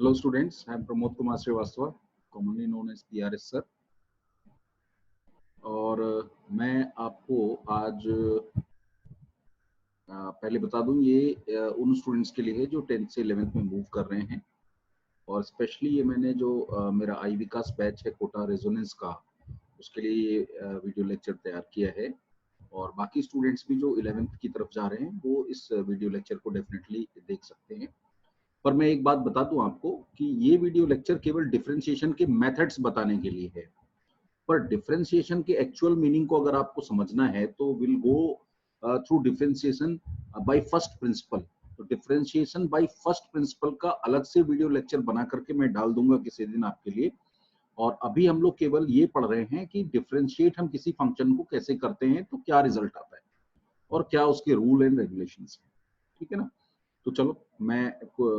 Hello students, I am Pramod Kumar Srivastava, commonly known as PRS sir. और मैं आपको आज पहले बता दूं ये उन स्टूडेंट्स के लिए है जो 10th से 11th में मूव कर रहे हैं और स्पेशली ये मैंने जो मेरा आई विकास बैच है कोटा रेजोनेंस का उसके लिए ये वीडियो लेक्चर तैयार किया है और बाकी स्टूडेंट्स भी जो 11th की तरफ जा रहे हैं वो इस वीडियो लेक्चर को डेफिनेटली देख सकते हैं। पर मैं एक बात बता दूं आपको कि ये वीडियो लेक्चर केवल डिफरेंशिएशन के मेथड्स बताने के लिए है, पर डिफरेंशिएशन के एक्चुअल मीनिंग को अगर आपको समझना है तो will go through differentiation by first principle. तो डिफरेंशिएशन बाय फर्स्ट प्रिंसिपल का अलग से वीडियो लेक्चर बना करके मैं डाल दूंगा किसी दिन आपके लिए। और अभी हम लोग केवल ये पढ़ रहे हैं कि डिफरेंशिएट हम किसी फंक्शन को कैसे करते हैं तो क्या रिजल्ट आता है और क्या उसके रूल एंड रेगुलेशंस हैं। ठीक है ना। तो चलो मैं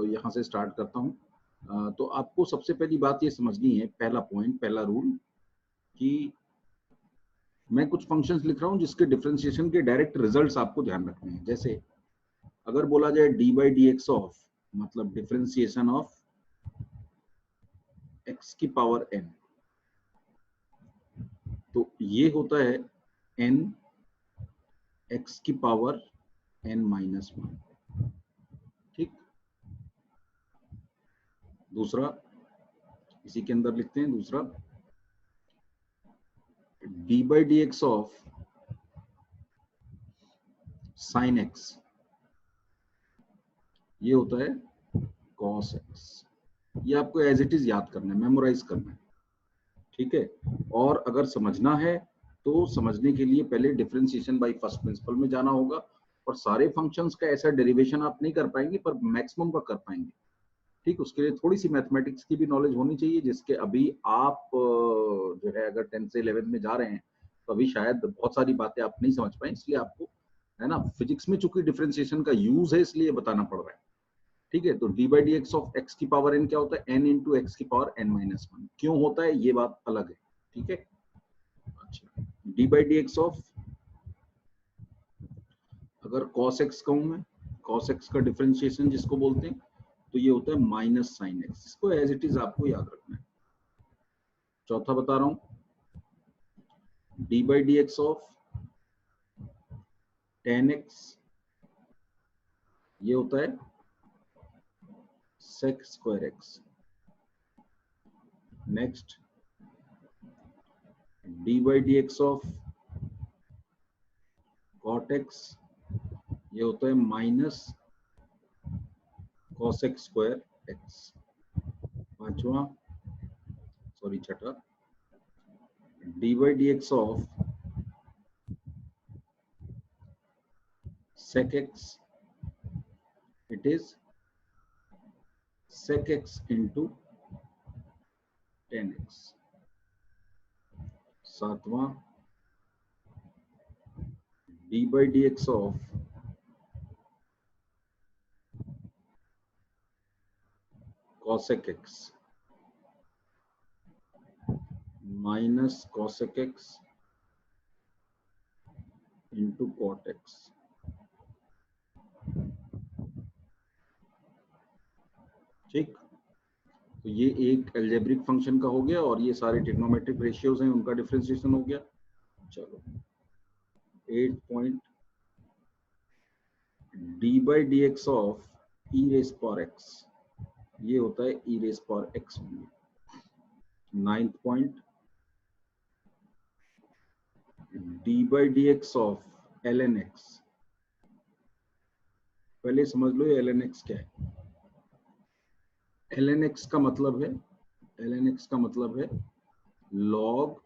यहाँ से स्टार्ट करता हूँ। तो आपको सबसे पहली बात ये समझनी है, पहला पॉइंट, पहला रूल, कि मैं कुछ फंक्शंस लिख रहा हूँ जिसके डिफरेंशिएशन के डायरेक्ट रिजल्ट्स आपको ध्यान रखने हैं। जैसे अगर बोला जाए d by d x of, मतलब डिफरेंशिएशन ऑफ एक्स की पावर एन, तो ये होता है एन एक्स की पावर एन माइनस वन। ठीक। दूसरा इसी के अंदर लिखते हैं, दूसरा D by d x of sine x, ये होता है कॉस एक्स। ये आपको एज इट इज याद करना है, मेमोराइज करना है। ठीक है। और अगर समझना है तो समझने के लिए पहले डिफरेंशिएशन बाय फर्स्ट प्रिंसिपल में जाना होगा और सारे फंक्शंस का ऐसा डेरिवेशन आप नहीं कर पाएंगे पर मैक्सिमम का कर पाएंगे। ठीक। उसके लिए थोड़ी सी मैथमेटिक्स की भी नॉलेज होनी चाहिए, जिसके अभी आप जो है अगर 10th से 11th में जा रहे हैं तो अभी शायद बहुत सारी बातें आप नहीं समझ पाए, इसलिए आपको, है ना, फिजिक्स में चूंकि डिफरेंशिएशन का यूज है इसलिए बताना पड़ रहा है। ठीक है। तो D by d x of x की पावर एन क्या होता है? एन इंटू एक्स की पावर एन माइनस वन। क्यों होता है ये बात अलग है। ठीक है। अच्छा, D by d x of, अगर कॉस एक्स कहूं मैं, कॉस एक्स का डिफरेंशिएशन जिसको बोलते हैं, तो ये होता है माइनस साइन एक्स। इसको एज इट इज आपको याद रखना है। चौथा बता रहा हूं, d by d x of ten x, ये होता है sec square x. Next, d by d x of cot x, ये होता है minus cos x square x. पांचवा, सॉरी छठा, d by d x of sec x, it is sec x into tan x। सातवां, d by dx of cosec x minus cosec x into cot x। ठीक। तो ये एक algebraic function का हो गया और ये सारे ट्रिग्नोमेट्रिक रेशियोज हैं, उनका डिफरेंशिएशन हो गया। चलो 8 point, d by d x of e raise power x, ये होता है e raise power x. 9th point, d by d x of l n x. पहले समझ लो ये एल एन एक्स क्या है। एल एन एक्स का मतलब है, एल एन एक्स का मतलब है लॉग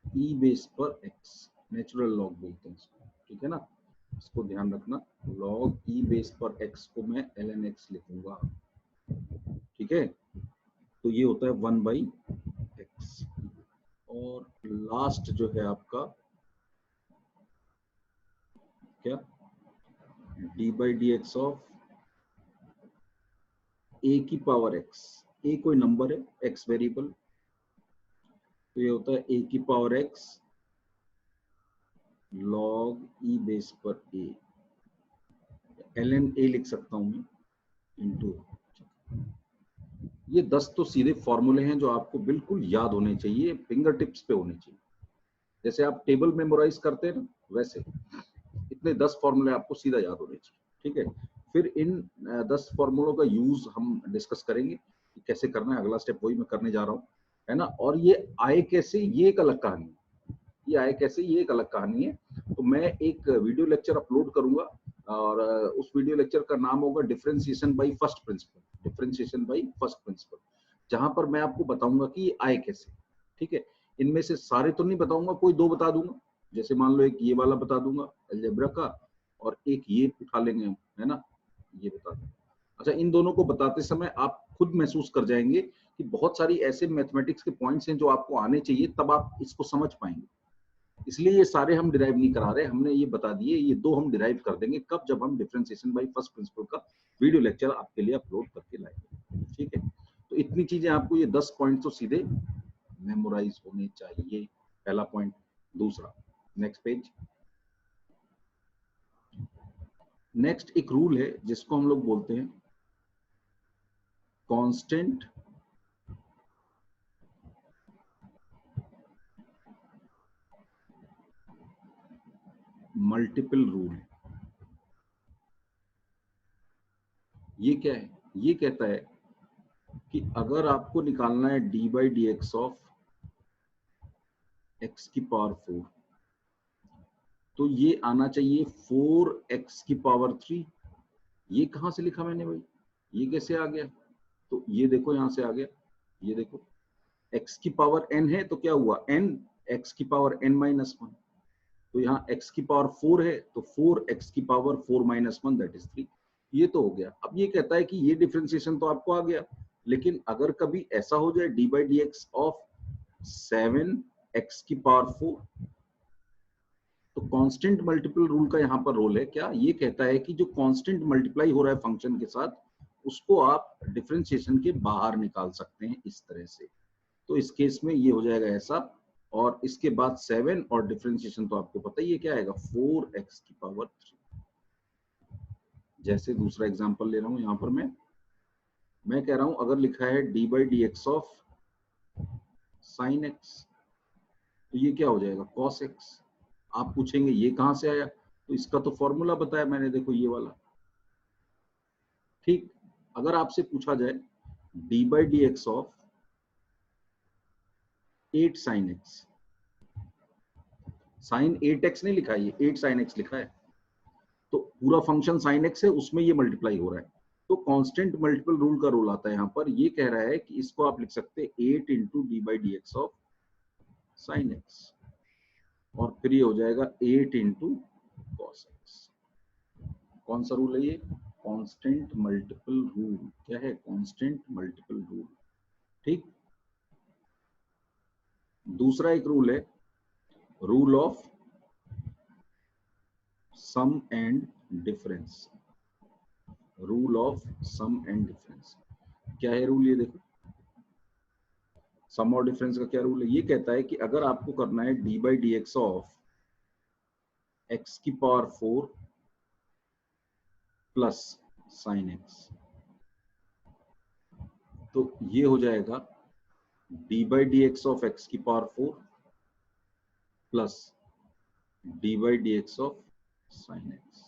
ई बेस पर एक्स, नेचुरल लॉग बोलते हैं इसको। ठीक है ना, इसको ध्यान रखना, लॉग ई बेस पर एक्स को मैं एल एन एक्स लिखूंगा। ठीक है। तो ये होता है 1 बाई एक्स। और लास्ट जो है आपका क्या, d by d x of a की पावर एक्स। ए कोई नंबर है, एक्स वेरिएबल, तो ये होता है ए की पावर एक्स लॉग ई बेस पर ए, एल एन ए लिख सकता हूं मैं, इंटू ये 10 तो सीधे फॉर्मूले हैं जो आपको बिल्कुल याद होने चाहिए, फिंगर टिप्स पे होने चाहिए। जैसे आप टेबल मेमोराइज करते हैं ना, वैसे इतने 10 फॉर्मूले आपको सीधा याद होने चाहिए। ठीक है, फिर इन 10 फॉर्मूलों का यूज हम डिस्कस करेंगे कि कैसे करना है। अगला स्टेप वही मैं करने जा रहा हूँ, है ना। और ये आए कैसे, ये एक अलग कहानी है। ये आए कैसे, ये एक अलग कहानी है। तो मैं एक वीडियो लेक्चर अपलोड करूंगा, और उस वीडियो लेक्चर का नाम होगा differentiation by first principle. Differentiation by first principle, जहां पर मैं आपको बताऊंगा कि ये आए कैसे। ठीक है, इनमें से सारे तो नहीं बताऊंगा, कोई दो बता दूंगा। जैसे मान लो एक ये वाला बता दूंगा अलजेब्रा का, और एक ये उठा लेंगे हम, है ना, ये बता दूंगा। अच्छा, इन दोनों को बताते समय आप खुद महसूस कर जाएंगे कि बहुत सारी ऐसे मैथमेटिक्स के पॉइंट्स हैं जो आपको आने चाहिए, तब आप इसको समझ पाएंगे। इसलिए ये सारे हम डिराइव नहीं करा रहे, हमने ये बता दिए। ये दो हम डिराइव कर देंगे कब, जब हम डिफरेंशिएशन बाय फर्स्ट प्रिंसिपल का वीडियो लेक्चर आपके लिए अपलोड करके लाएंगे। ठीक है, तो इतनी चीजें आपको, ये 10 पॉइंट तो सीधे मेमोराइज होने चाहिए, पहला पॉइंट। दूसरा, नेक्स्ट पेज। नेक्स्ट एक रूल है जिसको हम लोग बोलते हैं कांस्टेंट मल्टीपल रूल। ये क्या है? ये कहता है कि अगर आपको निकालना है d by d x of x की पावर 4, तो ये आना चाहिए 4x की पावर 3। ये कहां से लिखा मैंने भाई? ये कैसे आ गया? तो ये देखो, यहां से आ गया। ये देखो, x की पावर n है तो क्या हुआ, n, x की पावर n माइनस 1। तो यहाँ x की पावर 4 है तो 4x की पावर 4 माइनस 1 दैट इज 3। ये तो हो गया। अब ये कहता है कि ये डिफरेंशिएशन तो आपको आ गया, लेकिन अगर कभी ऐसा हो जाए d by d x of 7x की पावर 4, तो कांस्टेंट मल्टीपल रूल का यहाँ पर रोल है क्या? ये कहता है कि जो कांस्टेंट मल्टीप्लाई हो रहा है फंक्शन के साथ, उसको आप डिफरेंशिएशन के बाहर निकाल सकते हैं इस तरह से। तो इस केस में ये हो जाएगा ऐसा, और इसके बाद 7 और डिफरेंशिएशन तो आपको पता ही है क्या आएगा, 4x की पावर 3। जैसे दूसरा एग्जांपल ले रहा हूं यहां पर मैं कह रहा हूं अगर लिखा है d by d x of sine x, तो ये क्या हो जाएगा, कॉस एक्स। आप पूछेंगे ये कहां से आया, तो इसका तो फॉर्मूला बताया मैंने, देखो ये वाला। ठीक, अगर आपसे पूछा जाए d by d x of 8 sine x, sine 8x नहीं लिखा है, ये 8 साइन एक्स लिखा है, तो पूरा फंक्शन साइन एक्स है, उसमें ये मल्टीप्लाई हो रहा है। तो कांस्टेंट मल्टीपल रूल का रूल आता है यहाँ पर। ये कह रहा है कि इसको आप लिख सकते हैं 8 into d by d x of sine x, और फिर ये हो जाएगा 8 इंटू कॉस एक्स। कौन सा रूल है ये? Constant multiple rule. क्या है? Constant multiple rule. ठीक, दूसरा एक रूल है rule of sum and difference. Rule of sum and difference क्या है रूल? ये देखो, सम और डिफरेंस का क्या रूल है? ये कहता है कि अगर आपको करना है d by d x of x की पावर 4 प्लस साइन एक्स, तो ये हो जाएगा d by d x of x की power 4 plus d by d x of sine x.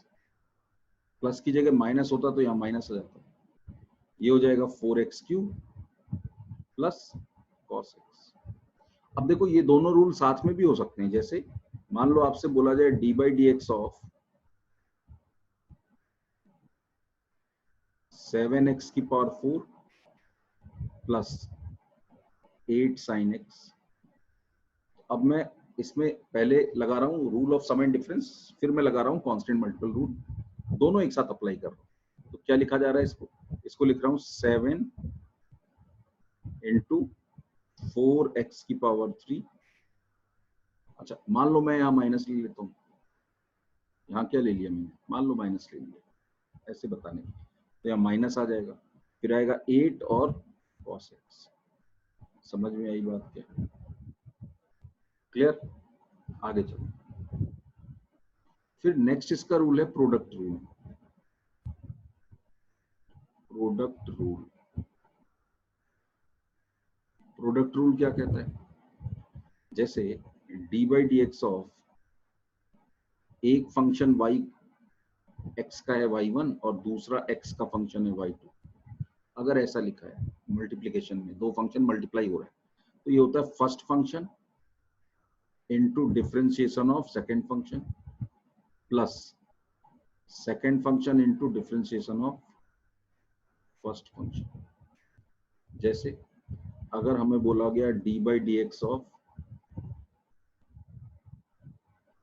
Plus की जगह माइनस होता तो यहाँ माइनस आ जाता, ये हो जाएगा 4x cube plus cos x. अब देखो, ये दोनों रूल साथ में भी हो सकते हैं। जैसे मान लो आपसे बोला जाए d by d x of 7x की पावर 4 प्लस 8 साइन एक्स। अब मैं इसमें पहले लगा रहा हूँ rule of sum and difference, फिर मैं लगा रहा हूँ कांस्टेंट मल्टीपल रूल, दोनों एक साथ अप्लाई कर रहा हूँ। तो क्या लिखा जा रहा है इसको? इसको लिख रहा हूँ 7 इंटू 4x की पावर 3। अच्छा, मान लो मैं यहाँ माइनस ले लेता हूँ, यहाँ क्या ले लिया मैंने, मान लो माइनस ले लिया, ऐसे बताने की। तो यहाँ माइनस आ जाएगा, फिर आएगा 8 और cos x। समझ में आई बात क्या? क्लियर? आगे चलो। फिर नेक्स्ट इसका रूल है product rule. Product rule product rule क्या कहता है? जैसे D by d x of एक फंक्शन y x का है y1 और दूसरा x का फंक्शन है y2, अगर ऐसा लिखा है मल्टीप्लीकेशन में दो फंक्शन मल्टीप्लाई हो रहा है, तो ये होता है first function into differentiation of second function plus second function into differentiation of first function. जैसे अगर हमें बोला गया D by d x of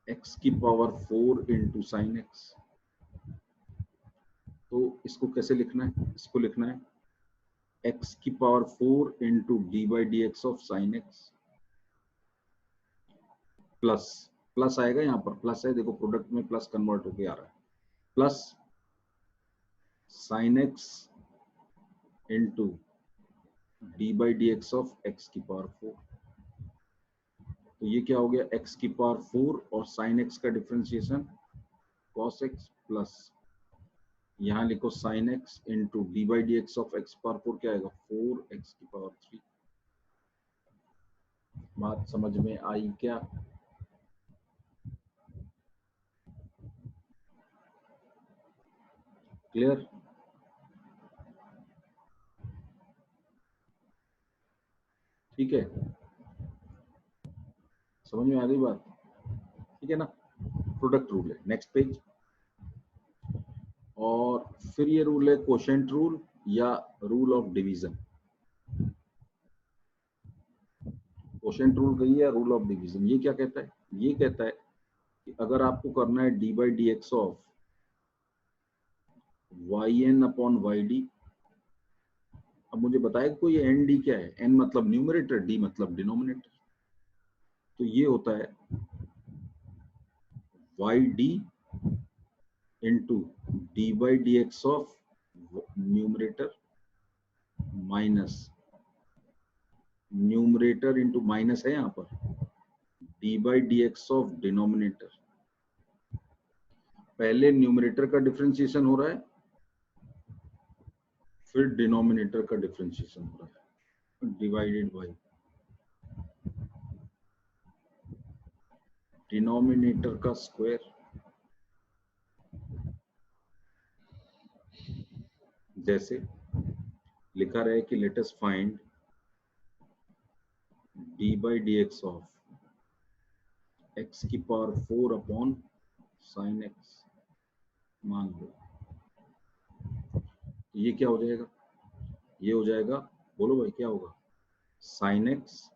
x की पावर 4 इंटू साइन एक्स, तो इसको कैसे लिखना है? इसको लिखना है x की power 4 into d by d x of sine x plus, plus आएगा यहाँ पर, प्लस है, देखो प्रोडक्ट में प्लस कन्वर्ट होके आ रहा है, plus sine x into d by d x of x की पावर 4। तो ये क्या हो गया? x की पावर 4 और साइन x का डिफरेंशिएशन cos x प्लस यहाँ लिखो sine x into d by d x of x power 4, क्या आएगा? 4x की पावर 3। बात समझ में आई क्या? क्लियर? ठीक है, समझ में आ गई बात? ठीक है ना? प्रोडक्ट रूल है। Next page. और फिर ये रूल है कोशेंट रूल या rule of division. Quotient rule कही है, रूल ऑफ डिवीजन। ये क्या कहता है? ये कहता है कि अगर आपको करना है d by d x of y n upon y d, अब मुझे बताया कोई एन डी क्या है? एन मतलब न्यूमरेटर, डी मतलब डिनोमिनेटर। तो ये होता है y d into d by d x of numerator minus numerator into minus है यहाँ पर d by d x of denominator. पहले न्यूमरेटर का डिफरेंशिएशन हो रहा है, फिर डिनोमिनेटर का डिफरेंशिएशन हो रहा है, डिवाइडेड बाई डिनोमिनेटर का स्क्वायर। जैसे लिखा रहे कि let us find D by d x of x की पावर 4 अपॉन साइन एक्स, मान लो ये क्या हो जाएगा? ये हो जाएगा, बोलो भाई क्या होगा? Sine x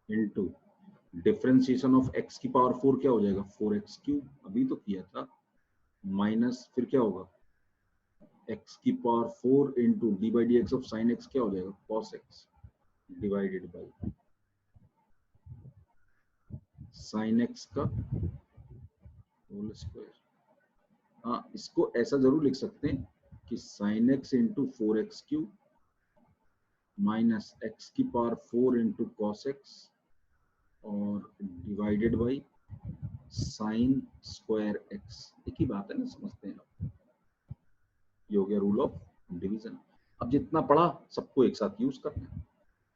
into differentiation of x की पावर 4 क्या हो जाएगा? 4x क्यूब, अभी तो किया था, माइनस फिर क्या होगा? x की power 4 into d by d x of sine x क्या हो जाएगा? cos x divided by sine x का होल स्क्वायर। हाँ, इसको ऐसा जरूर लिख सकते हैं कि sine x into 4x cube minus x की पावर 4 इंटू कॉस एक्स और divided by sine square x. एक ही बात है ना, समझते हैं आप? ये हो गया रूल ऑफ डिवीजन। अब जितना पढ़ा सबको एक साथ यूज करना है,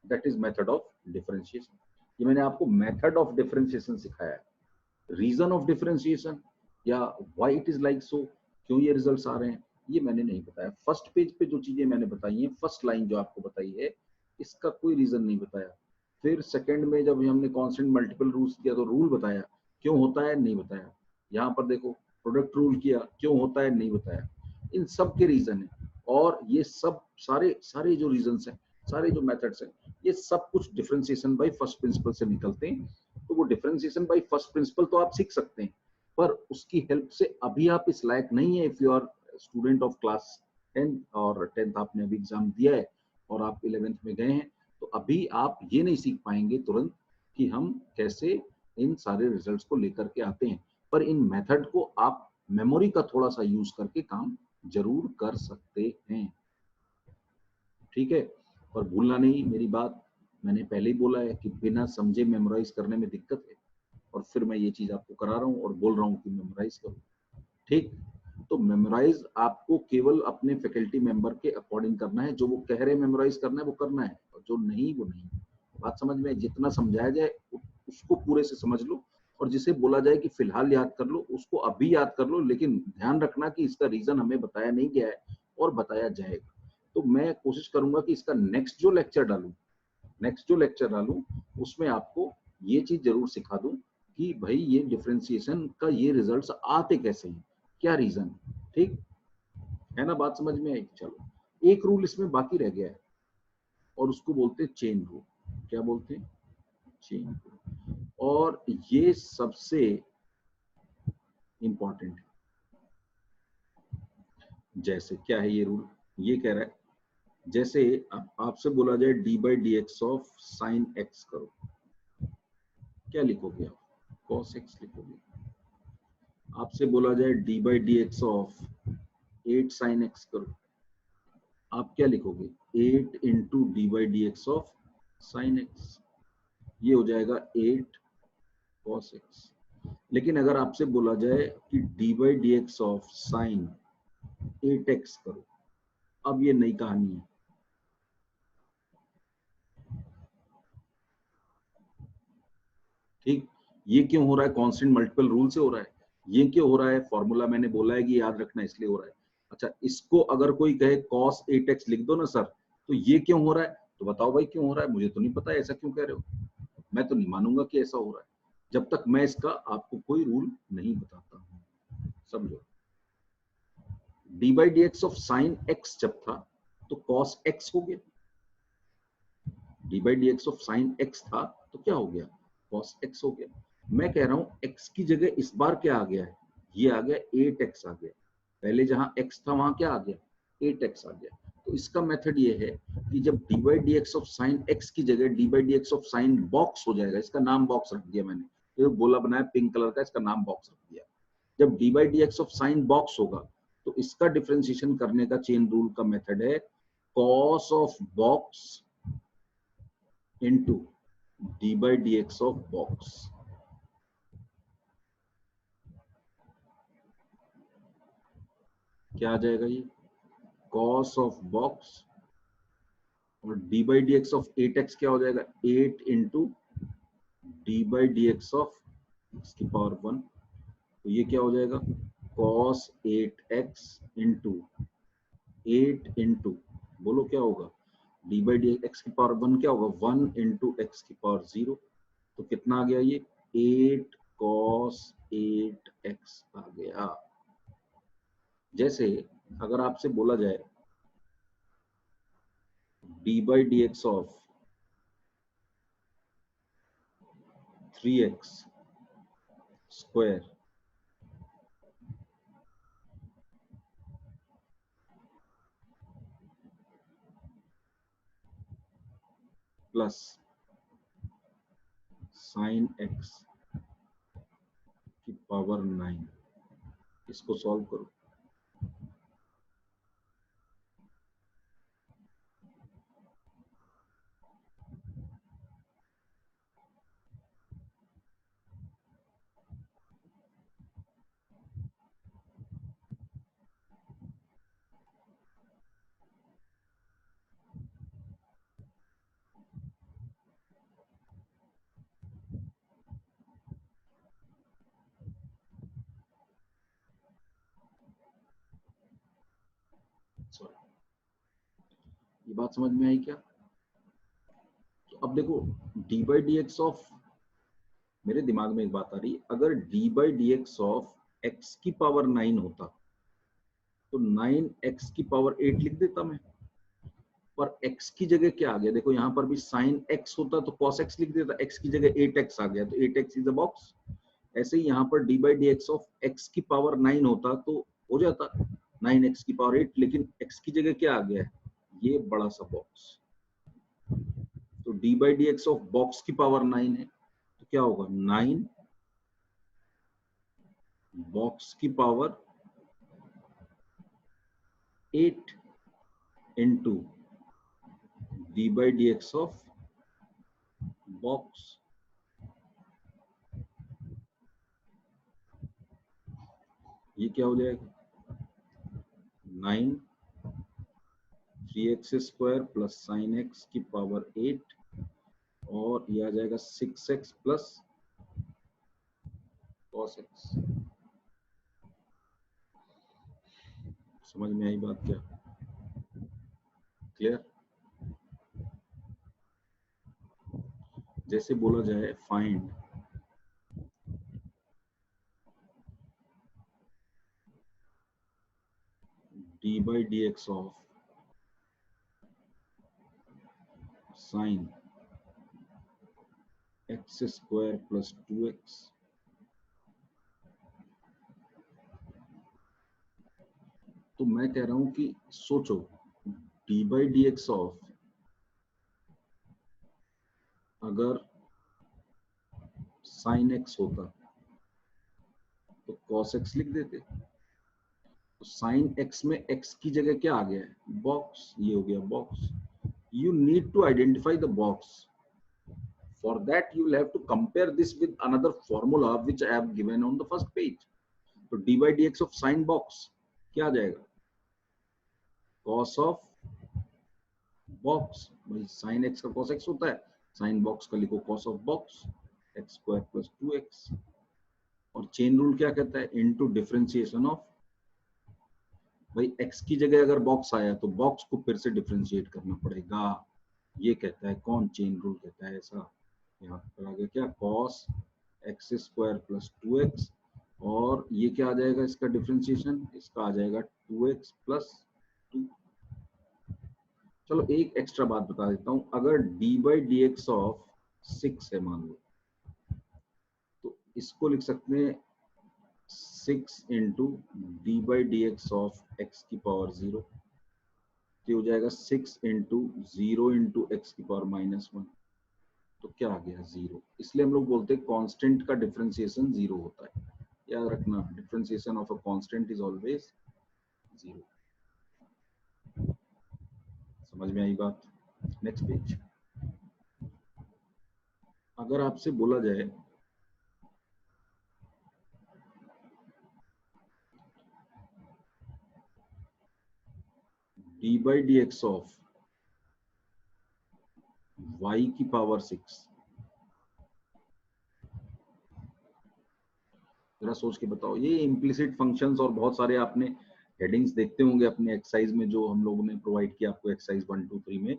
that is method of differentiation. ये मैंने आपको मेथड ऑफ डिफरेंशिएशन सिखाया है। रीजन ऑफ डिफरेंशिएशन या why it is like so, क्यों ये रिजल्ट्स आ रहे हैं, ये मैंने नहीं बताया। फर्स्ट पेज पे जो चीजें मैंने बताई हैं, फर्स्ट लाइन जो आपको बताई है, इसका कोई रीजन नहीं बताया। फिर सेकंड में जब हमने कांस्टेंट मल्टीपल रूल्स किया तो रूल बताया, क्यों होता है नहीं बताया। यहाँ पर देखो प्रोडक्ट रूल किया, क्यों होता है नहीं बताया। इन सब के रीजन है, और ये सब सारे जो रीजंस हैं, सारे जो मेथड्स हैं, ये सब कुछ डिफरेंशिएशन बाय फर्स्ट प्रिंसिपल से निकलते हैं। तो वो डिफरेंशिएशन बाय फर्स्ट प्रिंसिपल तो आप सीख सकते हैं, पर उसकी हेल्प से अभी आप इस लायक नहीं है। If you are student of class 10 और 10th आपने अभी एग्जाम दिया है और आप 11th में गए हैं, तो अभी आप ये नहीं सीख पाएंगे तुरंत कि हम कैसे इन सारे रिजल्ट्स को लेकर के आते हैं। पर इन मेथड को आप मेमोरी का थोड़ा सा यूज करके काम जरूर कर सकते हैं, ठीक है? पर भूलना नहीं मेरी बात, मैंने पहले ही बोला है कि बिना समझे मेमोराइज करने में दिक्कत है, और फिर मैं ये चीज आपको करा रहा हूँ और बोल रहा हूँ कि मेमोराइज करो, ठीक? तो मेमोराइज आपको केवल अपने फैकल्टी मेंबर के अकॉर्डिंग करना है, जो वो कह रहे हैं मेमोराइज करना है वो करना है, और जो नहीं वो नहीं। बात समझ में? जितना समझाया जाए उसको पूरे से समझ लो, और जिसे बोला जाए कि फिलहाल याद कर लो उसको अभी याद कर लो, लेकिन ध्यान रखना कि इसका रीजन हमें बताया नहीं गया है और बताया जाएगा। तो मैं कोशिश करूंगा कि इसका नेक्स्ट जो लेक्चर डालूं उसमें आपको ये चीज जरूर सिखा दूं कि भाई ये डिफरेंशिएशन का ये रिजल्ट्स आते कैसे हैं, क्या रीजन है। ठीक है ना? बात समझ में आई? चलो, एक रूल इसमें बाकी रह गया है और उसको बोलते हैं चेन रूल। क्या बोलते हैं? Chain rule. और ये सबसे इंपॉर्टेंट है। जैसे क्या है ये रूल? ये कह रहा है जैसे आपसे बोला जाए d by d x of sine x करो, क्या लिखोगे आप? कॉस एक्स लिखोगे। आपसे बोला जाए d by d x of 8 sine x करो, आप क्या लिखोगे? 8 into d by d x of sine x, ये हो जाएगा 8 कॉस एक्स। लेकिन अगर आपसे बोला जाए कि D by d x of sign 8x करो, अब ये नई कहानी है। ठीक, ये क्यों हो रहा है? कांस्टेंट मल्टीपल रूल से हो रहा है। ये क्यों हो रहा है? फॉर्मूला मैंने बोला है कि याद रखना, इसलिए हो रहा है। अच्छा, इसको अगर कोई कहे cos 8x लिख दो ना सर, तो ये क्यों हो रहा है? तो बताओ भाई क्यों हो रहा है? मुझे तो नहीं पता है, ऐसा क्यों कह रहे हो। मैं तो नहीं मानूंगा कि ऐसा हो रहा है जब तक मैं इसका आपको कोई रूल नहीं बताता हूँ। समझो, D by d x of sine x जब था तो cos x हो गया। D by d x of sine x था तो क्या हो गया? cos x हो गया। मैं कह रहा हूं x की जगह इस बार क्या आ गया है? ये आ गया 8x आ गया। पहले जहां x था वहां क्या आ गया? 8x आ गया। तो इसका मेथड ये है कि जब D by d x of sine x की जगह D by d x of sign box हो जाएगा, इसका नाम बॉक्स रख दिया मैंने, ये गोला बनाया पिंक कलर का, इसका नाम बॉक्स रख दिया। जब D by d x of sign box होगा तो इसका डिफरेंशिएशन करने का चेन रूल का मेथड है cos of box into d by dx of box। क्या आ जाएगा ये? cos ऑफ बॉक्स और d by dx of 8x क्या हो जाएगा? 8 into d by dx of x की पावर 1। तो ये क्या हो जाएगा? cos 8x इंटू 8 इंटू, बोलो क्या होगा? d by dx x की पावर 1 क्या होगा? 1 इंटू x की पावर 0। तो कितना आ गया ये? 8 cos 8x आ गया। जैसे अगर आपसे बोला जाए d by d x of 3x square plus sign x की पावर 9, इसको सॉल्व करो। ये बात समझ में आई क्या? तो अब देखो, D by d x of, मेरे दिमाग में एक बात आ रही है, अगर D by d x of x की पावर 9 होता तो 9x की पावर 8 लिख देता मैं, पर x की जगह क्या आ गया? देखो यहाँ पर भी साइन x होता तो cos x लिख देता, x की जगह 8x आ गया तो 8x इज अ बॉक्स। ऐसे ही यहाँ पर d by d x of x की पावर 9 होता तो हो जाता 9x की पावर 8, लेकिन x की जगह क्या आ गया है? ये बड़ा सा बॉक्स। तो D by d x of box की पावर 9 है तो क्या होगा? 9 बॉक्स की power 8 into d by d x of box. ये क्या हो जाएगा? 9 3x² प्लस साइन x की पावर 8 और ये आ जाएगा 6x प्लस cos x। समझ में आई बात क्या? क्लियर? जैसे बोला जाए find d by dx of sin x² plus 2x। तो मैं कह रहा हूं कि सोचो d by dx ऑफ, अगर sin x होता तो cos x लिख देते। तो sin x में x की जगह क्या आ गया है? बॉक्स। ये हो गया box. You need to identify the box. For that you will have to compare this with another formula which I have given on the first page. तो d by dx of sin box क्या आ जाएगा? Cos of box। भाई sin x का cos x होता है, sin box का लिखो cos of box x² plus 2x। और चेन रूल क्या कहता है? इनटू डिफरेंशिएशन ऑफ, भाई x की जगह अगर बॉक्स आया तो बॉक्स को फिर से डिफरेंशिएट करना पड़ेगा। ये कहता है कौन? चेन रूल कहता है ऐसा। यहाँ पर आ गया क्या? cos x² plus 2x और ये क्या आ जाएगा इसका डिफरेंशिएशन? इसका आ जाएगा 2x plus 2। चलो एक एक्स्ट्रा बात बता देता हूं, अगर d by dx ऑफ 6 है मान लो, तो इसको लिख सकते हैं 6 into d by d x of x की पावर 0। तो हो जाएगा 6 इंटू 0 इंटू एक्स की पावर -1। तो क्या आ गया? 0। इसलिए हम लोग बोलते हैं कांस्टेंट का डिफरेंशिएशन 0 होता है। याद रखना, differentiation of a constant is always 0। समझ में आई बात? Next page. अगर आपसे बोला जाए d by d x of y की पावर 6, जरा सोच के बताओ। ये इम्प्लिसिट फंक्शंस और बहुत सारे आपने हेडिंग्स देखते होंगे अपने एक्सरसाइज में जो हम लोगों ने प्रोवाइड किया आपको एक्सरसाइज 1 2 3 में।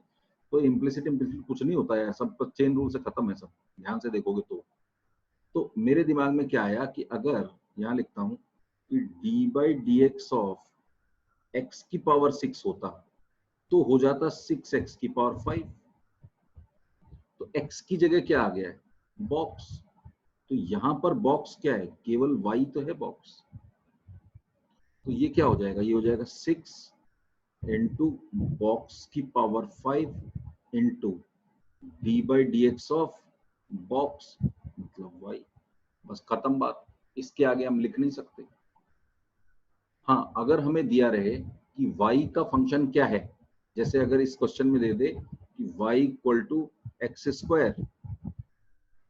तो इम्प्लिसिट कुछ नहीं होता है, सब चेन रूल से खत्म है, सब ध्यान से देखोगे तो मेरे दिमाग में क्या आया कि अगर यहाँ लिखता हूँ कि D by d x of x की पावर 6 होता तो हो जाता 6x की पावर 5। तो x की जगह क्या आ गया है? बॉक्स। तो यहां पर बॉक्स क्या है? केवल y तो है बॉक्स। तो ये क्या हो जाएगा? ये हो जाएगा 6 इंटू बॉक्स की power 5 into d by d x of box मतलब y। बस खत्म बात, इसके आगे हम लिख नहीं सकते। हाँ, अगर हमें दिया रहे कि y का फंक्शन क्या है, जैसे अगर इस क्वेश्चन में दे दे कि y इक्वल टू x²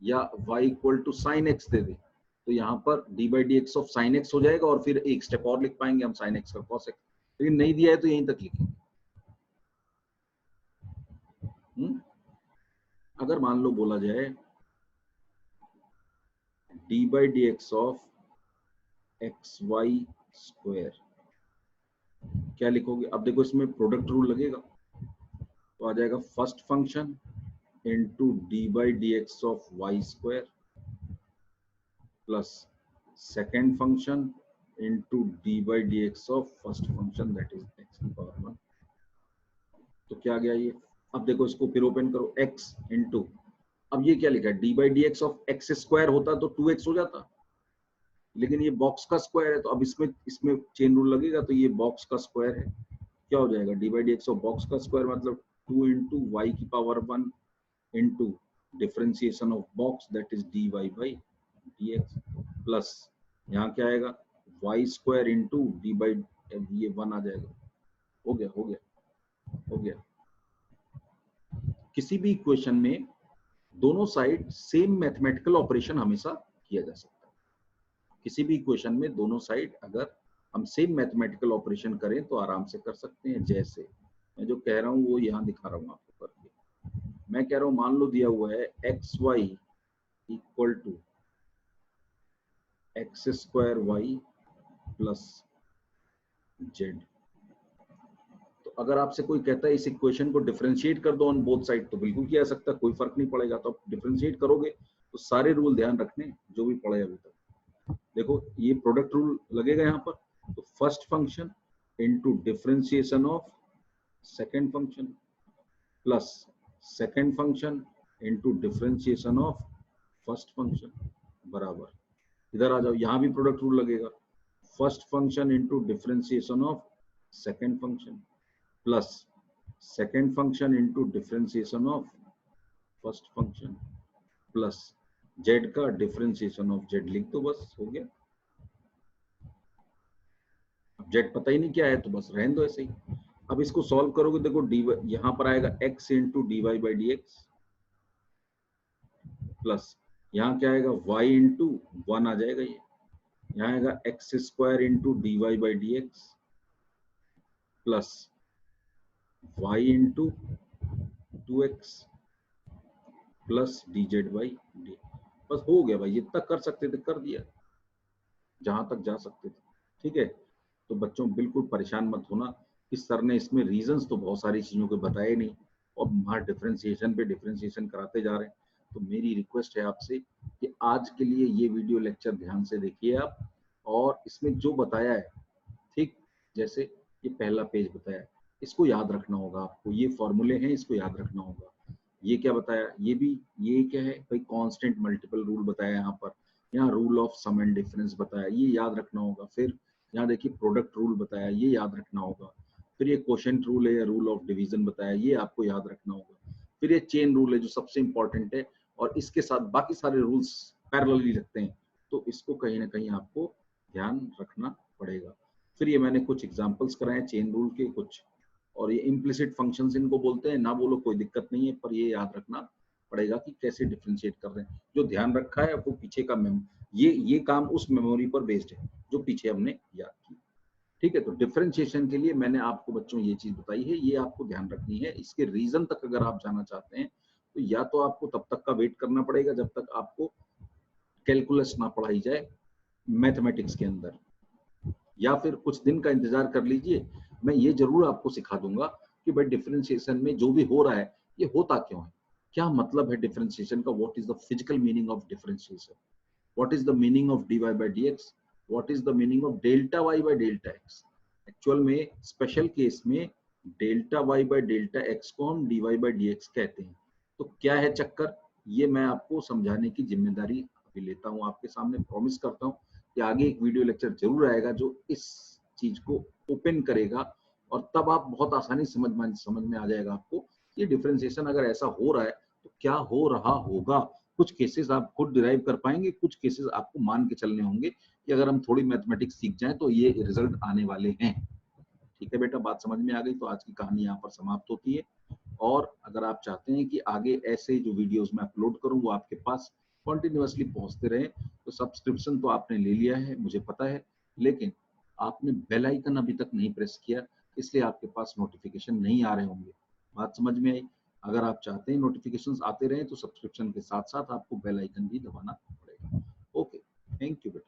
या y equal to sine x दे दे, तो यहाँ पर d by d x of sine x हो जाएगा और फिर एक स्टेप और लिख पाएंगे हम साइन x का cos x। लेकिन नहीं दिया है तो यहीं तक लिखेंगे। अगर मान लो बोला जाए d by d x of xy square, क्या लिखोगे? अब देखो इसमें प्रोडक्ट रूल लगेगा, तो आ जाएगा first function into d by d x of y square plus second function into d by d x of first function that is x की पावर 1। तो क्या आ गया ये? अब देखो इसको फिर ओपन करो, x इंटू, अब ये क्या लिखा है? D by d x of x square होता तो 2x हो जाता, लेकिन ये बॉक्स का स्क्वायर है तो अब इसमें चेन रूल लगेगा, तो ये बॉक्स का स्क्वायर है। क्या हो जाएगा? D by d x of box का स्क्वायर मतलब 2 इंटू वाई की power 1 into differentiation of box that is d y by d x plus यहाँ क्या आएगा? Y square into d by, ये 1 आ जाएगा। हो गया हो गया हो गया। किसी भी इक्वेशन में दोनों साइड सेम मैथमेटिकल ऑपरेशन हमेशा किया जा सकता है। किसी भी इक्वेशन में दोनों साइड अगर हम सेम मैथमेटिकल ऑपरेशन करें तो आराम से कर सकते हैं। जैसे मैं जो कह रहा हूँ वो यहाँ दिखा रहा हूँ आपको करके। मैं कह रहा हूँ मान लो दिया हुआ है x y equal to x square y plus z. तो अगर आपसे कोई कहता है इस इक्वेशन को डिफरेंशिएट कर दो ऑन बोथ साइड, तो बिल्कुल किया जा सकता है, कोई फर्क नहीं पड़ेगा। तो आप डिफरेंशिएट करोगे तो सारे रूल ध्यान रखने जो भी पढ़े अभी तक। देखो ये प्रोडक्ट रूल लगेगा यहाँ पर, तो first function into differentiation of second function plus second function into differentiation of first function बराबर, इधर आ जाओ, यहाँ भी प्रोडक्ट रूल लगेगा। First function into differentiation of second function plus second function into differentiation of first function plus Z का differentiation of Z लिख दो, बस हो गया। अब जेड पता ही नहीं क्या है तो बस रहने दो ऐसे ही। अब इसको सॉल्व करोगे, देखो डी यहां पर आएगा x into d y by d x plus यहाँ क्या आएगा y इंटू 1 आ जाएगा, ये यहाँ आएगा x square into d y by d x plus y into 2x plus d z by d. बस हो गया भाई, जितना कर सकते थे कर दिया, जहां तक जा सकते थे। ठीक है, तो बच्चों बिल्कुल परेशान मत होना कि सर ने इसमें रीजंस तो बहुत सारी चीजों के बताए नहीं और वहां डिफरेंशिएशन पे डिफरेंशिएशन कराते जा रहे हैं। तो मेरी रिक्वेस्ट है आपसे कि आज के लिए ये वीडियो लेक्चर ध्यान से देखिए आप, और इसमें जो बताया है, ठीक, जैसे ये पहला पेज बताया है, इसको याद रखना होगा आपको। ये फॉर्मूले हैं, इसको याद रखना होगा। ये क्या बताया, ये भी, ये क्या है भाई, कांस्टेंट मल्टीपल रूल बताया यहाँ पर, यहाँ rule of sum and difference बताया, ये याद रखना होगा। फिर यहाँ देखिए प्रोडक्ट रूल बताया, ये याद रखना होगा। फिर ये क्वोशिएंट रूल है या रूल ऑफ डिवीजन बताया, ये आपको याद रखना होगा। फिर ये चेन रूल है जो सबसे इंपॉर्टेंट है, और इसके साथ बाकी सारे रूल्स पैरेलली रखते हैं, तो इसको कहीं ना कहीं आपको ध्यान रखना पड़ेगा। फिर ये मैंने कुछ एग्जांपल्स कराए चेन रूल के कुछ, और ये इम्प्लिसिट फंक्शंस इनको बोलते हैं, ना बोलो कोई दिक्कत नहीं है, पर ये याद रखना पड़ेगा कि कैसे डिफरेंशिएट कर रहे हैं। जो ध्यान रखा है वो पीछे का ये काम उस मेमोरी पर बेस्ड है जो पीछे हमने याद की। ठीक है, तो डिफरेंशिएशन के लिए मैंने आपको बच्चों ये चीज बताई है, ये आपको ध्यान रखनी है। इसके रीजन तक अगर आप जाना चाहते हैं तो या तो आपको तब तक का वेट करना पड़ेगा जब तक आपको कैलकुलस ना पढ़ाई जाए मैथमेटिक्स के अंदर, या फिर कुछ दिन का इंतजार कर लीजिए। मैं ये जरूर आपको सिखा दूंगा कि भाई डिफरेंशिएशन में जो भी हो रहा है ये होता क्यों है, क्या मतलब है डिफरेंशिएशन का, what is the physical meaning of differentiation, what is the meaning of dy by dx, what is the meaning of delta y by delta x। Actual में स्पेशल केस में delta y by delta x को हम dy by dx कहते हैं। तो क्या है चक्कर, ये मैं आपको समझाने की जिम्मेदारी अभी लेता हूँ आपके सामने। प्रॉमिस करता हूँ कि आगे एक वीडियो लेक्चर जरूर आएगा जो इस चीज को ओपन करेगा, और तब आप बहुत आसानी समझ में आ जाएगा आपको ये डिफरेंशिएशन अगर ऐसा हो रहा है तो क्या हो रहा होगा। कुछ केसेस आप खुद डिराइव कर पाएंगे, कुछ केसेस आपको मान के चलने होंगे कि अगर हम थोड़ी मैथमेटिक्स सीख जाएं तो ये रिजल्ट आने वाले हैं। ठीक है बेटा, बात समझ में आ गई, तो आज की कहानी यहाँ पर समाप्त होती है। और अगर आप चाहते हैं कि आगे ऐसे जो वीडियोस मैं अपलोड करूं वो आपके पास कंटिन्यूअसली पहुंचते रहे, तो सब्सक्रिप्शन तो आपने ले लिया है मुझे पता है, लेकिन आपने बेल आइकन अभी तक नहीं प्रेस किया, इसलिए आपके पास नोटिफिकेशन नहीं आ रहे होंगे। बात समझ में आई? अगर आप चाहते हैं नोटिफिकेशंस आते रहे तो सब्सक्रिप्शन के साथ साथ आपको बेल आइकन भी दबाना पड़ेगा। ओके, थैंक यू बेटा।